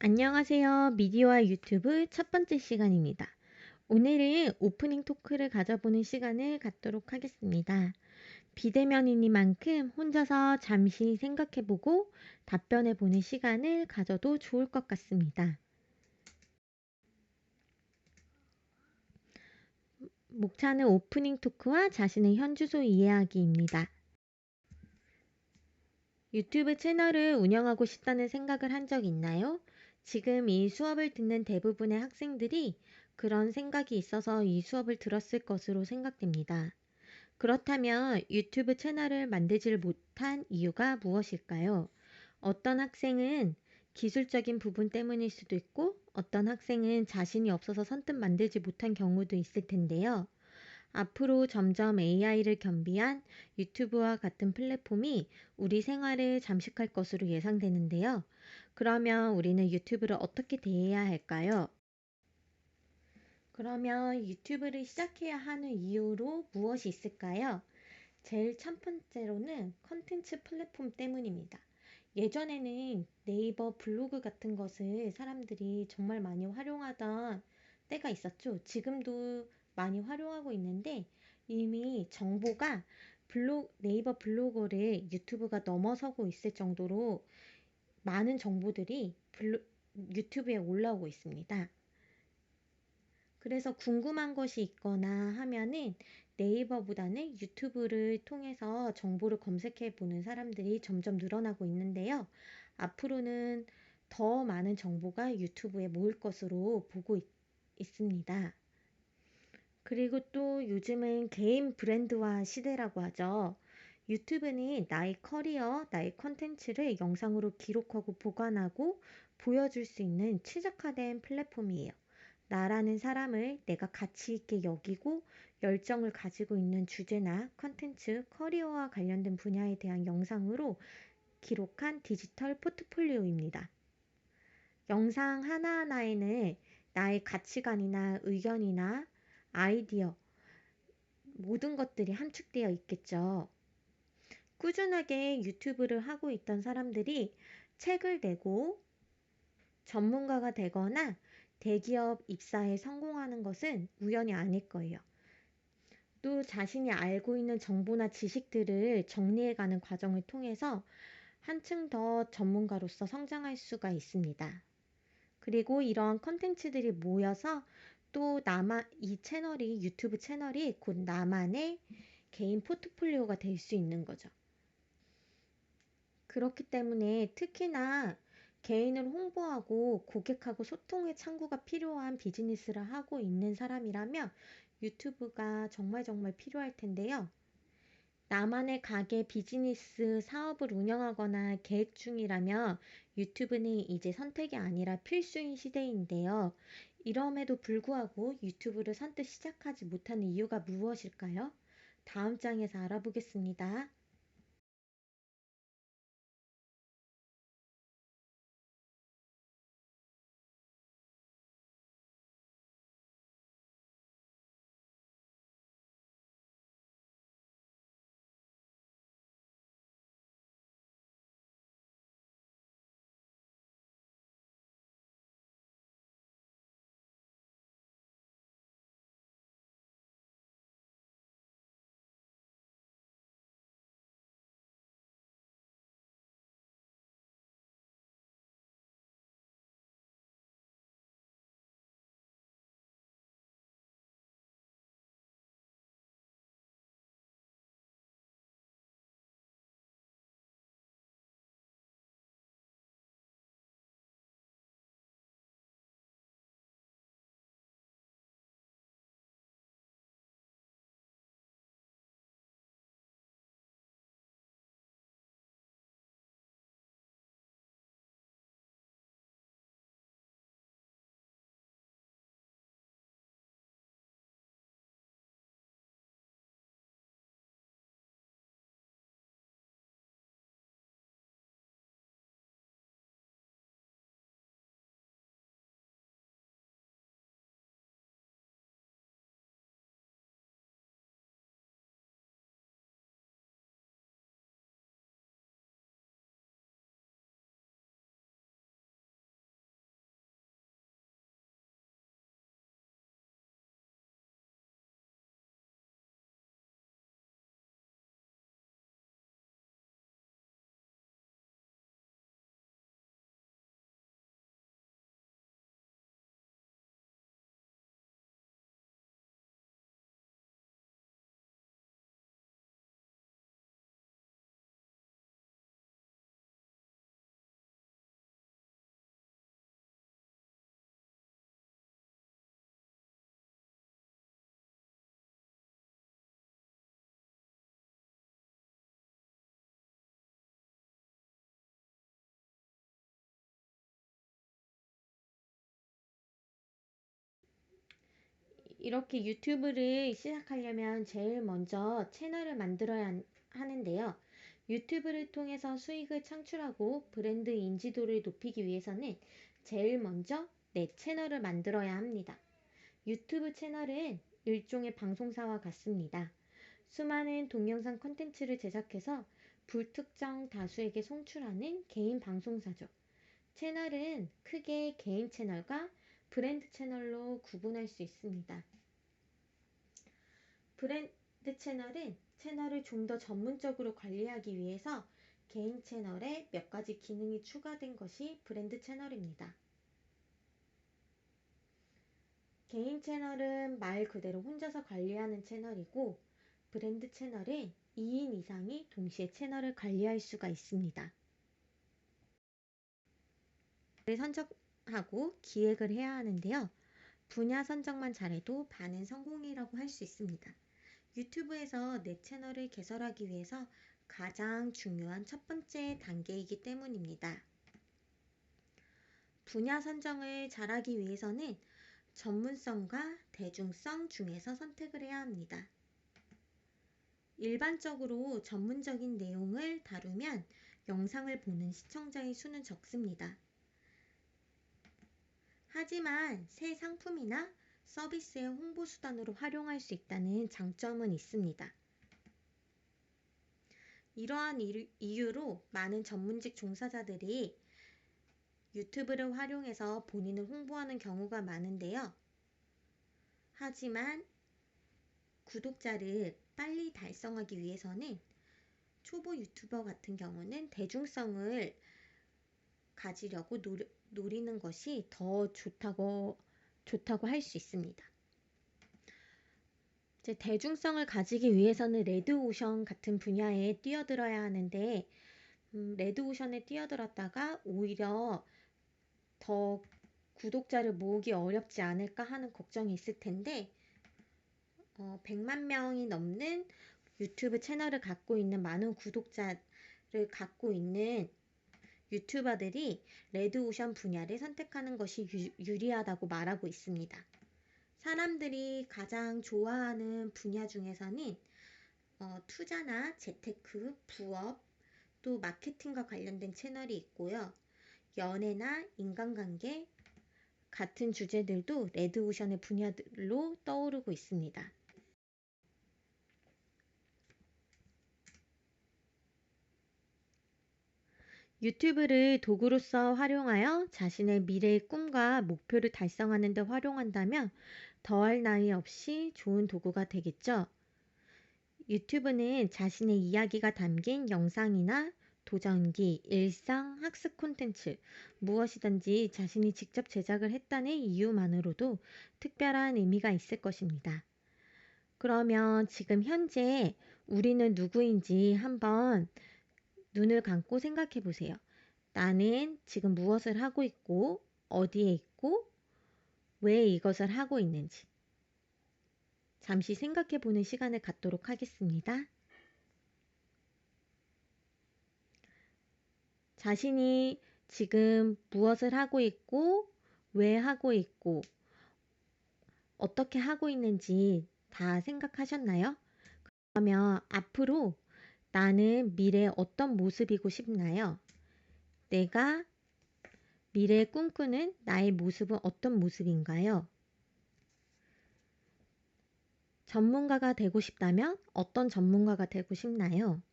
안녕하세요. 미디어와 유튜브 첫 번째 시간입니다. 오늘은 오프닝 토크를 가져보는 시간을 갖도록 하겠습니다. 비대면이니만큼 혼자서 잠시 생각해보고 답변해보는 시간을 가져도 좋을 것 같습니다. 목차는 오프닝 토크와 자신의 현주소 이야기입니다. 유튜브 채널을 운영하고 싶다는 생각을 한 적 있나요? 지금 이 수업을 듣는 대부분의 학생들이 그런 생각이 있어서 이 수업을 들었을 것으로 생각됩니다. 그렇다면 유튜브 채널을 만들지를 못한 이유가 무엇일까요? 어떤 학생은 기술적인 부분 때문일 수도 있고 어떤 학생은 자신이 없어서 선뜻 만들지 못한 경우도 있을 텐데요. 앞으로 점점 AI를 겸비한 유튜브와 같은 플랫폼이 우리 생활을 잠식할 것으로 예상되는데요. 그러면 우리는 유튜브를 어떻게 대해야 할까요? 그러면 유튜브를 시작해야 하는 이유로 무엇이 있을까요? 제일 첫 번째로는 컨텐츠 플랫폼 때문입니다. 예전에는 네이버 블로그 같은 것을 사람들이 정말 많이 활용하던 때가 있었죠. 지금도 많이 활용하고 있는데 이미 정보가 네이버 블로그를 유튜브가 넘어서고 있을 정도로 많은 정보들이 유튜브에 올라오고 있습니다. 그래서 궁금한 것이 있거나 하면은 네이버보다는 유튜브를 통해서 정보를 검색해 보는 사람들이 점점 늘어나고 있는데요. 앞으로는 더 많은 정보가 유튜브에 모일 것으로 보고 있습니다. 그리고 또 요즘은 개인 브랜드화 시대라고 하죠. 유튜브는 나의 커리어, 나의 컨텐츠를 영상으로 기록하고 보관하고 보여줄 수 있는 최적화된 플랫폼이에요. 나라는 사람을 내가 가치 있게 여기고 열정을 가지고 있는 주제나 컨텐츠, 커리어와 관련된 분야에 대한 영상으로 기록한 디지털 포트폴리오입니다. 영상 하나하나에는 나의 가치관이나 의견이나 아이디어, 모든 것들이 함축되어 있겠죠. 꾸준하게 유튜브를 하고 있던 사람들이 책을 내고 전문가가 되거나 대기업 입사에 성공하는 것은 우연이 아닐 거예요. 또 자신이 알고 있는 정보나 지식들을 정리해가는 과정을 통해서 한층 더 전문가로서 성장할 수가 있습니다. 그리고 이런 컨텐츠들이 모여서 또 이 채널이 유튜브 채널이 곧 나만의 개인 포트폴리오가 될 수 있는 거죠. 그렇기 때문에 특히나 개인을 홍보하고 고객하고 소통의 창구가 필요한 비즈니스를 하고 있는 사람이라면 유튜브가 정말 정말 필요할 텐데요. 나만의 가게 비즈니스 사업을 운영하거나 계획 중이라면 유튜브는 이제 선택이 아니라 필수인 시대인데요. 이럼에도 불구하고 유튜브를 선뜻 시작하지 못하는 이유가 무엇일까요? 다음 장에서 알아보겠습니다. 이렇게 유튜브를 시작하려면 제일 먼저 채널을 만들어야 하는데요. 유튜브를 통해서 수익을 창출하고 브랜드 인지도를 높이기 위해서는 제일 먼저 내 채널을 만들어야 합니다. 유튜브 채널은 일종의 방송사와 같습니다. 수많은 동영상 콘텐츠를 제작해서 불특정 다수에게 송출하는 개인 방송사죠. 채널은 크게 개인 채널과 브랜드 채널로 구분할 수 있습니다. 브랜드 채널은 채널을 좀 더 전문적으로 관리하기 위해서 개인 채널에 몇 가지 기능이 추가된 것이 브랜드 채널입니다. 개인 채널은 말 그대로 혼자서 관리하는 채널이고, 브랜드 채널은 2인 이상이 동시에 채널을 관리할 수가 있습니다. 선정하고 기획을 해야 하는데요. 분야 선정만 잘해도 반은 성공이라고 할 수 있습니다. 유튜브에서 내 채널을 개설하기 위해서 가장 중요한 첫 번째 단계이기 때문입니다. 분야 선정을 잘하기 위해서는 전문성과 대중성 중에서 선택을 해야 합니다. 일반적으로 전문적인 내용을 다루면 영상을 보는 시청자의 수는 적습니다. 하지만 새 상품이나 서비스의 홍보 수단으로 활용할 수 있다는 장점은 있습니다. 이러한 이유로 많은 전문직 종사자들이 유튜브를 활용해서 본인을 홍보하는 경우가 많은데요. 하지만 구독자를 빨리 달성하기 위해서는 초보 유튜버 같은 경우는 대중성을 가지려고 노리는 것이 더 좋다고 할 수 있습니다. 이제 대중성을 가지기 위해서는 레드오션 같은 분야에 뛰어들어야 하는데, 레드오션에 뛰어들었다가 오히려 더 구독자를 모으기 어렵지 않을까 하는 걱정이 있을 텐데, 100만 명이 넘는 유튜브 채널을 갖고 있는 많은 구독자를 갖고 있는 유튜버들이 레드오션 분야를 선택하는 것이 유리하다고 말하고 있습니다. 사람들이 가장 좋아하는 분야 중에서는 투자나 재테크, 부업, 또 마케팅과 관련된 채널이 있고요. 연애나 인간관계 같은 주제들도 레드오션의 분야들로 떠오르고 있습니다. 유튜브를 도구로서 활용하여 자신의 미래의 꿈과 목표를 달성하는 데 활용한다면 더할 나위 없이 좋은 도구가 되겠죠. 유튜브는 자신의 이야기가 담긴 영상이나 도전기, 일상, 학습 콘텐츠, 무엇이든지 자신이 직접 제작을 했다는 이유만으로도 특별한 의미가 있을 것입니다. 그러면 지금 현재 우리는 누구인지 한번 눈을 감고 생각해 보세요. 나는 지금 무엇을 하고 있고, 어디에 있고, 왜 이것을 하고 있는지 잠시 생각해 보는 시간을 갖도록 하겠습니다. 자신이 지금 무엇을 하고 있고, 왜 하고 있고, 어떻게 하고 있는지 다 생각하셨나요? 그러면 앞으로 나는 미래에 어떤 모습이고 싶나요? 내가 미래에 꿈꾸는 나의 모습은 어떤 모습인가요? 전문가가 되고 싶다면 어떤 전문가가 되고 싶나요?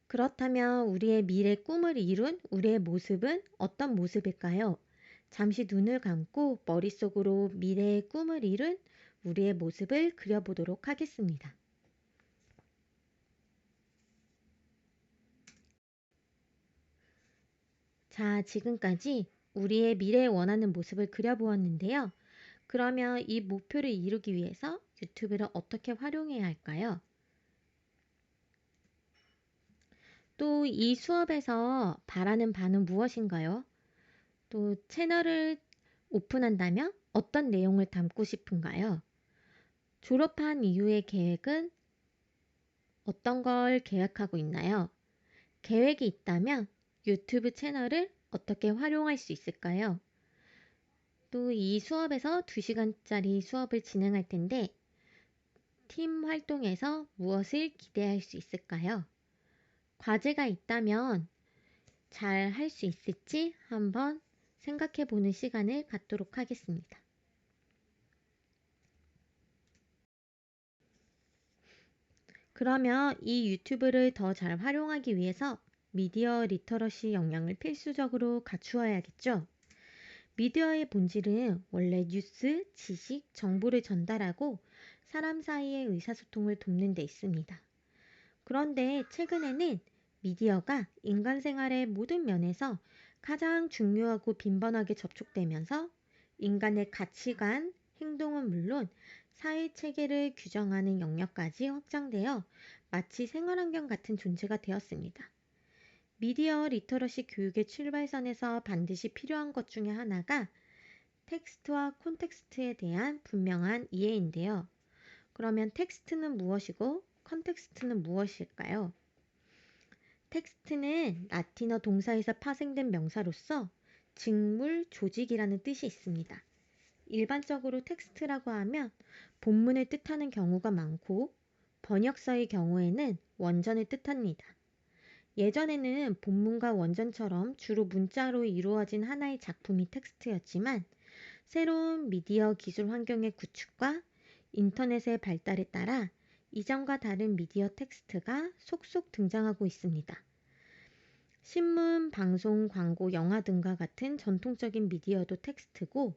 그렇다면 우리의 미래 꿈을 이룬 우리의 모습은 어떤 모습일까요? 잠시 눈을 감고 머릿속으로 미래의 꿈을 이룬 우리의 모습을 그려보도록 하겠습니다. 자, 지금까지 우리의 미래에 원하는 모습을 그려보았는데요. 그러면 이 목표를 이루기 위해서 유튜브를 어떻게 활용해야 할까요? 또 이 수업에서 바라는 바는 무엇인가요? 또 채널을 오픈한다면 어떤 내용을 담고 싶은가요? 졸업한 이후의 계획은 어떤 걸 계획하고 있나요? 계획이 있다면 유튜브 채널을 어떻게 활용할 수 있을까요? 또 이 수업에서 2시간짜리 수업을 진행할 텐데 팀 활동에서 무엇을 기대할 수 있을까요? 과제가 있다면 잘 할 수 있을지 한번 생각해 보는 시간을 갖도록 하겠습니다. 그러면 이 유튜브를 더 잘 활용하기 위해서 미디어 리터러시 역량을 필수적으로 갖추어야겠죠? 미디어의 본질은 원래 뉴스, 지식, 정보를 전달하고 사람 사이의 의사소통을 돕는 데 있습니다. 그런데 최근에는 미디어가 인간 생활의 모든 면에서 가장 중요하고 빈번하게 접촉되면서 인간의 가치관, 행동은 물론 사회 체계를 규정하는 영역까지 확장되어 마치 생활환경 같은 존재가 되었습니다. 미디어 리터러시 교육의 출발선에서 반드시 필요한 것 중에 하나가 텍스트와 콘텍스트에 대한 분명한 이해인데요. 그러면 텍스트는 무엇이고 컨텍스트는 무엇일까요? 텍스트는 라틴어 동사에서 파생된 명사로서 직물, 조직이라는 뜻이 있습니다. 일반적으로 텍스트라고 하면 본문을 뜻하는 경우가 많고 번역서의 경우에는 원전을 뜻합니다. 예전에는 본문과 원전처럼 주로 문자로 이루어진 하나의 작품이 텍스트였지만 새로운 미디어 기술 환경의 구축과 인터넷의 발달에 따라 이전과 다른 미디어 텍스트가 속속 등장하고 있습니다. 신문, 방송, 광고, 영화 등과 같은 전통적인 미디어도 텍스트고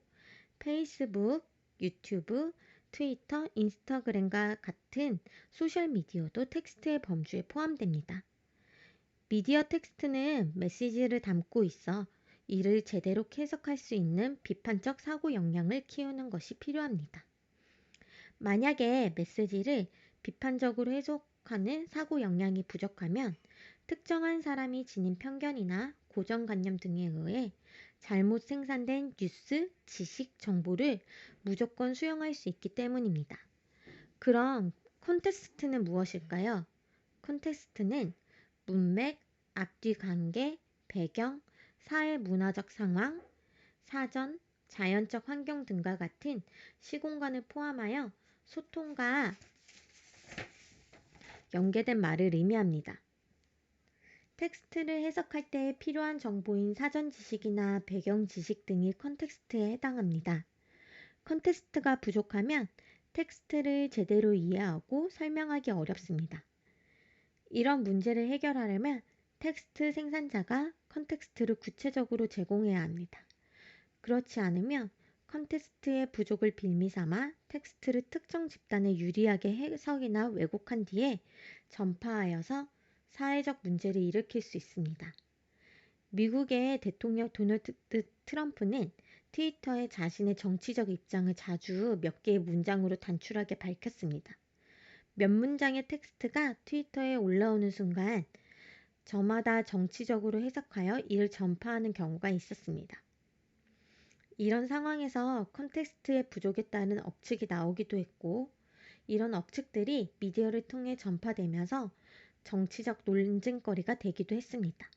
페이스북, 유튜브, 트위터, 인스타그램과 같은 소셜미디어도 텍스트의 범주에 포함됩니다. 미디어 텍스트는 메시지를 담고 있어 이를 제대로 해석할 수 있는 비판적 사고 역량을 키우는 것이 필요합니다. 만약에 메시지를 비판적으로 해석하는 사고 역량이 부족하면 특정한 사람이 지닌 편견이나 고정관념 등에 의해 잘못 생산된 뉴스, 지식, 정보를 무조건 수용할 수 있기 때문입니다. 그럼 콘텍스트는 무엇일까요? 콘텍스트는 문맥, 앞뒤 관계, 배경, 사회 문화적 상황, 사전, 자연적 환경 등과 같은 시공간을 포함하여 소통과 연계된 말을 의미합니다. 텍스트를 해석할 때 필요한 정보인 사전 지식이나 배경 지식 등이 컨텍스트에 해당합니다. 컨텍스트가 부족하면 텍스트를 제대로 이해하고 설명하기 어렵습니다. 이런 문제를 해결하려면 텍스트 생산자가 컨텍스트를 구체적으로 제공해야 합니다. 그렇지 않으면 컨텍스트의 부족을 빌미삼아 텍스트를 특정 집단에 유리하게 해석이나 왜곡한 뒤에 전파하여서 사회적 문제를 일으킬 수 있습니다. 미국의 대통령 도널드 트럼프는 트위터에 자신의 정치적 입장을 자주 몇 개의 문장으로 단출하게 밝혔습니다. 몇 문장의 텍스트가 트위터에 올라오는 순간 저마다 정치적으로 해석하여 이를 전파하는 경우가 있었습니다. 이런 상황에서 컨텍스트의 부족에 따른 억측이 나오기도 했고 이런 억측들이 미디어를 통해 전파되면서 정치적 논쟁거리가 되기도 했습니다.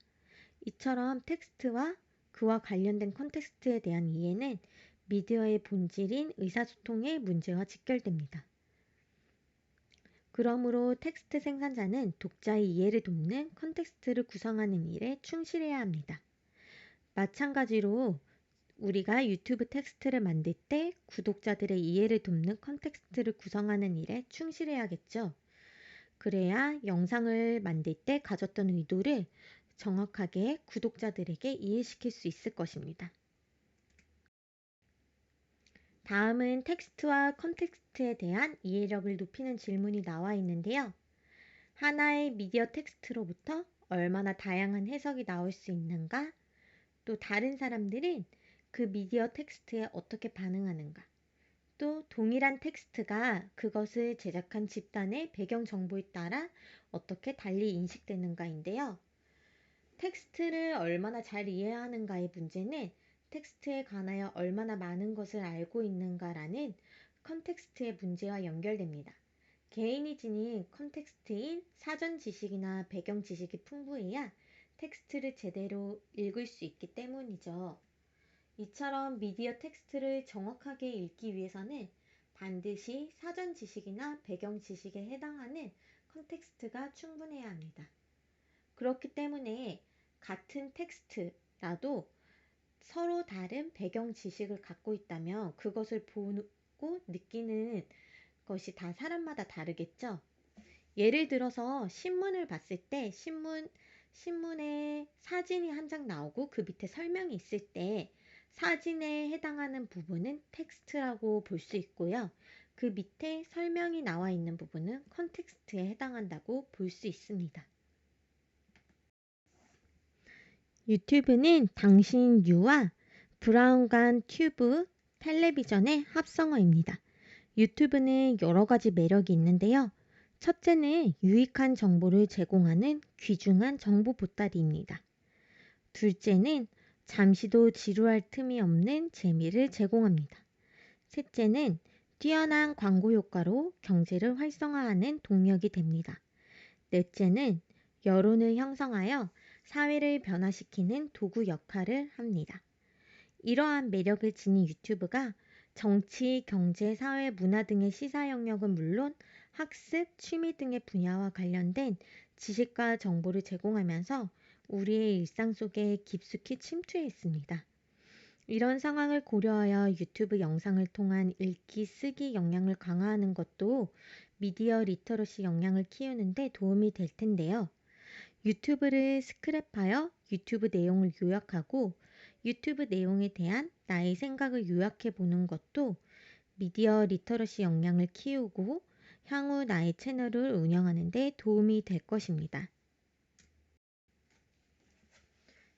이처럼 텍스트와 그와 관련된 컨텍스트에 대한 이해는 미디어의 본질인 의사소통의 문제와 직결됩니다. 그러므로 텍스트 생산자는 독자의 이해를 돕는 컨텍스트를 구성하는 일에 충실해야 합니다. 마찬가지로 우리가 유튜브 텍스트를 만들 때 구독자들의 이해를 돕는 컨텍스트를 구성하는 일에 충실해야겠죠. 그래야 영상을 만들 때 가졌던 의도를 정확하게 구독자들에게 이해시킬 수 있을 것입니다. 다음은 텍스트와 컨텍스트에 대한 이해력을 높이는 질문이 나와 있는데요. 하나의 미디어 텍스트로부터 얼마나 다양한 해석이 나올 수 있는가? 또 다른 사람들은 그 미디어 텍스트에 어떻게 반응하는가? 또 동일한 텍스트가 그것을 제작한 집단의 배경 정보에 따라 어떻게 달리 인식되는가인데요. 텍스트를 얼마나 잘 이해하는가의 문제는 텍스트에 관하여 얼마나 많은 것을 알고 있는가라는 컨텍스트의 문제와 연결됩니다. 개인이 지닌 컨텍스트인 사전 지식이나 배경 지식이 풍부해야 텍스트를 제대로 읽을 수 있기 때문이죠. 이처럼 미디어 텍스트를 정확하게 읽기 위해서는 반드시 사전 지식이나 배경 지식에 해당하는 컨텍스트가 충분해야 합니다. 그렇기 때문에 같은 텍스트라도 서로 다른 배경 지식을 갖고 있다면 그것을 보고 느끼는 것이 다 사람마다 다르겠죠. 예를 들어서 신문을 봤을 때 신문에 사진이 한 장 나오고 그 밑에 설명이 있을 때 사진에 해당하는 부분은 텍스트라고 볼 수 있고요. 그 밑에 설명이 나와 있는 부분은 컨텍스트에 해당한다고 볼 수 있습니다. 유튜브는 당신 유와 브라운관 튜브 텔레비전의 합성어입니다. 유튜브는 여러 가지 매력이 있는데요. 첫째는 유익한 정보를 제공하는 귀중한 정보 보따리입니다. 둘째는 잠시도 지루할 틈이 없는 재미를 제공합니다. 셋째는 뛰어난 광고 효과로 경제를 활성화하는 동력이 됩니다. 넷째는 여론을 형성하여 사회를 변화시키는 도구 역할을 합니다. 이러한 매력을 지닌 유튜브가 정치, 경제, 사회, 문화 등의 시사 영역은 물론 학습, 취미 등의 분야와 관련된 지식과 정보를 제공하면서 우리의 일상 속에 깊숙이 침투해 있습니다. 이런 상황을 고려하여 유튜브 영상을 통한 읽기, 쓰기 역량을 강화하는 것도 미디어 리터러시 역량을 키우는 데 도움이 될 텐데요. 유튜브를 스크랩하여 유튜브 내용을 요약하고 유튜브 내용에 대한 나의 생각을 요약해 보는 것도 미디어 리터러시 역량을 키우고 향후 나의 채널을 운영하는 데 도움이 될 것입니다.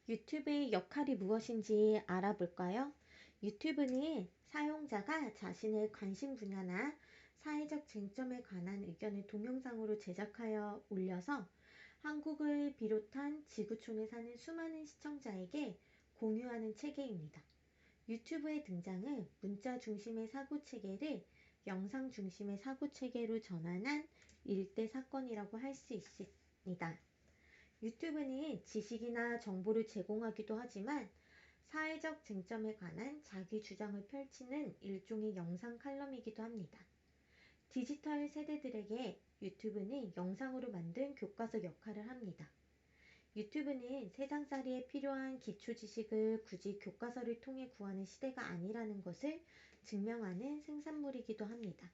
유튜브의 역할이 무엇인지 알아볼까요? 유튜브는 사용자가 자신의 관심 분야나 사회적 쟁점에 관한 의견을 동영상으로 제작하여 올려서 한국을 비롯한 지구촌에 사는 수많은 시청자에게 공유하는 체계입니다. 유튜브의 등장은 문자 중심의 사고 체계를 영상 중심의 사고 체계로 전환한 일대 사건이라고 할 수 있습니다. 유튜브는 지식이나 정보를 제공하기도 하지만 사회적 쟁점에 관한 자기 주장을 펼치는 일종의 영상 칼럼이기도 합니다. 디지털 세대들에게 유튜브는 영상으로 만든 교과서 역할을 합니다. 유튜브는 세상살이에 필요한 기초 지식을 굳이 교과서를 통해 구하는 시대가 아니라는 것을 증명하는 생산물이기도 합니다.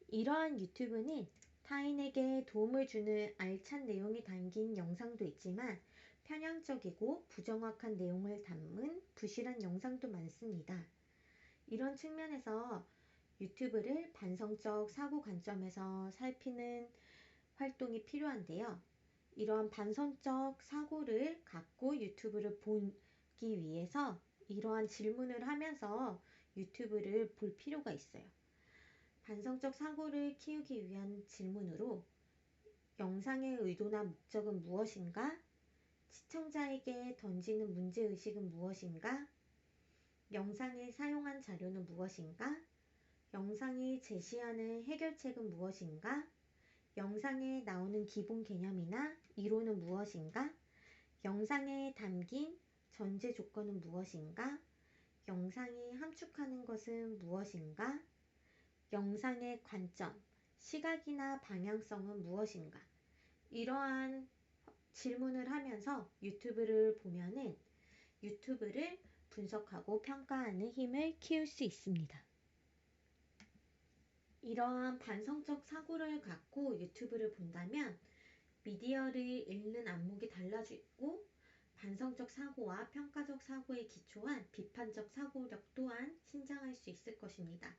이러한 유튜브는 타인에게 도움을 주는 알찬 내용이 담긴 영상도 있지만 편향적이고 부정확한 내용을 담은 부실한 영상도 많습니다. 이런 측면에서 유튜브를 반성적 사고 관점에서 살피는 활동이 필요한데요. 이러한 반성적 사고를 갖고 유튜브를 보기 위해서 이러한 질문을 하면서 유튜브를 볼 필요가 있어요. 반성적 사고를 키우기 위한 질문으로 영상의 의도나 목적은 무엇인가? 시청자에게 던지는 문제의식은 무엇인가? 영상에 사용한 자료는 무엇인가? 영상이 제시하는 해결책은 무엇인가? 영상에 나오는 기본 개념이나 이론은 무엇인가? 영상에 담긴 전제 조건은 무엇인가? 영상이 함축하는 것은 무엇인가? 영상의 관점, 시각이나 방향성은 무엇인가? 이러한 질문을 하면서 유튜브를 보면은 유튜브를 분석하고 평가하는 힘을 키울 수 있습니다. 이러한 반성적 사고를 갖고 유튜브를 본다면 미디어를 읽는 안목이 달라지고 반성적 사고와 평가적 사고에 기초한 비판적 사고력 또한 신장할 수 있을 것입니다.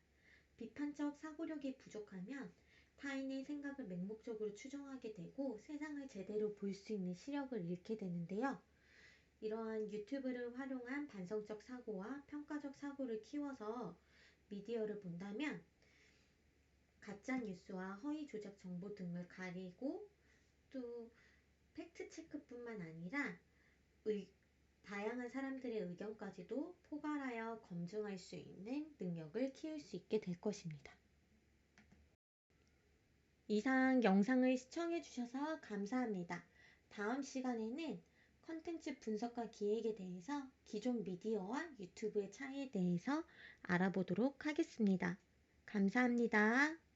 비판적 사고력이 부족하면 타인의 생각을 맹목적으로 추정하게 되고 세상을 제대로 볼 수 있는 시력을 잃게 되는데요. 이러한 유튜브를 활용한 반성적 사고와 평가적 사고를 키워서 미디어를 본다면 가짜뉴스와 허위 조작 정보 등을 가리고 또 팩트체크뿐만 아니라 다양한 사람들의 의견까지도 포괄하여 검증할 수 있는 능력을 키울 수 있게 될 것입니다. 이상 영상을 시청해 주셔서 감사합니다. 다음 시간에는 콘텐츠 분석과 기획에 대해서 기존 미디어와 유튜브의 차이에 대해서 알아보도록 하겠습니다. 감사합니다.